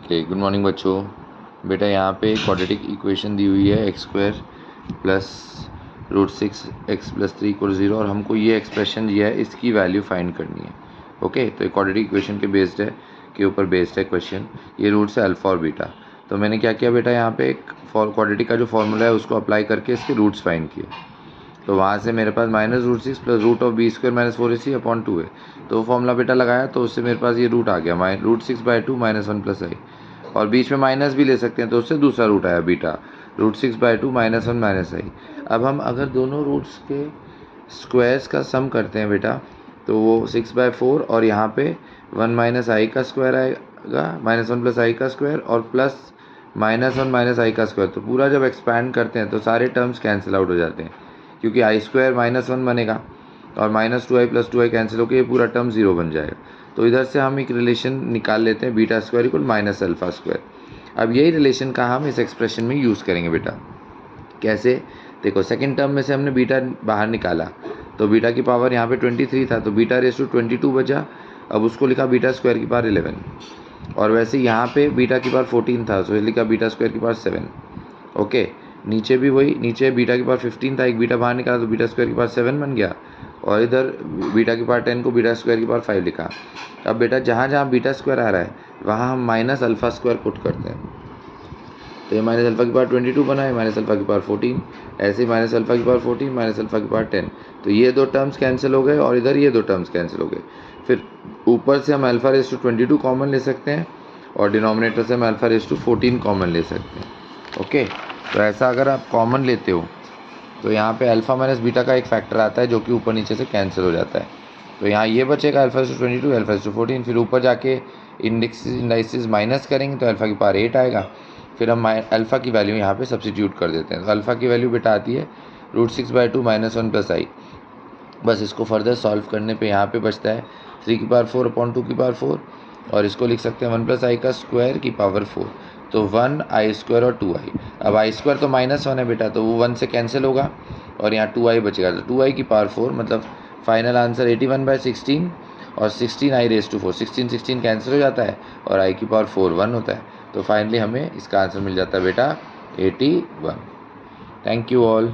Good morning बच्चों। बेटा यहाँ पे क्वाड्रेटिक इक्वेशन दी हुई है x² प्लस √6x + 3 = 0 और हमको ये एक्सप्रेशन दिया है, इसकी वैल्यू फाइंड करनी है। ओके, तो क्वाड्रेटिक इक्वेशन के बेस्ड है के ऊपर बेस्ड है क्वेश्चन। ये रूट्स है अल्फ़ा और बीटा। तो मैंने क्या किया बेटा, यहाँ पे एक क्वाड्रेटिक का जो फॉर्मूला है उसको अप्लाई करके इसके रूट्स फाइंड किए। तो वहाँ से मेरे पास -√6 + √b² - 4ac/2 है। तो वो फॉर्मूला बेटा लगाया तो उससे मेरे पास ये रूट आ गया √6/2 - 1 + i, और बीच में माइनस भी ले सकते हैं तो उससे दूसरा रूट आया बीटा √6/2 - 1 - i। अब हम अगर दोनों रूट्स के स्क्वायर्स का सम करते हैं बेटा तो वो 6/4 और यहाँ पे 1 - i का स्क्वायर आएगा, -1 + i का स्क्वायर और प्लस -1 - i का स्क्वायर। तो पूरा जब एक्सपैंड करते हैं तो सारे टर्म्स कैंसिल आउट हो जाते हैं, क्योंकि i² -1 बनेगा और -2i + 2i कैंसिल होकर ये पूरा टर्म 0 बन जाएगा। तो इधर से हम एक रिलेशन निकाल लेते हैं, β² = -α²। अब यही रिलेशन का हम इस एक्सप्रेशन में यूज़ करेंगे बेटा। कैसे? देखो, सेकंड टर्म में से हमने बीटा बाहर निकाला तो बीटा की पावर यहाँ पे 23 था तो β⁻22 बचा। अब उसको लिखा β² की पावर 11, और वैसे यहाँ पे बीटा की पावर 14 था तो लिखा β² की पावर 7। ओके, नीचे भी वही, नीचे बीटा की पावर 15 था, एक बीटा बाहर निकाला तो β² की पावर 7 बन गया, और इधर बीटा की पावर 10 को β² की पावर 5 लिखा। अब बेटा जहाँ जहाँ β² आ रहा है वहाँ हम -α² पुट करते हैं, तो ये -α की पावर 22 बना है, -α की पावर 14, ऐसे ही -α की पावर 14, -α की पावर 10। तो ये दो टर्म्स कैंसिल हो गए और इधर ये दो टर्म्स कैंसिल हो गए। फिर ऊपर से हम α⁻22 कॉमन ले सकते हैं और डिनोमिनेटर से हम α⁻14 कॉमन ले सकते हैं। ओके, तो ऐसा अगर आप कॉमन लेते हो तो यहाँ पे अल्फ़ा माइनस बीटा का एक फैक्टर आता है जो कि ऊपर नीचे से कैंसिल हो जाता है। तो यहाँ ये बचेगा α⁻22 α⁻14, फिर ऊपर जाके इंडाइसिस माइनस करेंगे तो अल्फ़ा की पावर 8 आएगा। फिर हम अल्फ़ा की वैल्यू यहाँ पे सब्सिट्यूट कर देते हैं, तो अल्फ़ा की वैल्यू बेटा आती है √6/2 - 1 + i। बस इसको फर्दर सॉल्व करने पे यहाँ पे बचता है 3 की पावर 4/2 की पावर 4, और इसको लिख सकते हैं 1 + i का स्क्वायर की पावर 4। तो 1i² और 2i। अब i² तो -1 है बेटा, तो वो 1 से कैंसिल होगा और यहाँ 2i बचेगा, तो 2i की पावर 4, मतलब फाइनल आंसर 81/16 और 16i⁻4। 16 कैंसिल हो जाता है और i की पावर 4 1 होता है। तो फाइनली हमें इसका आंसर मिल जाता है बेटा 81। Thank you all.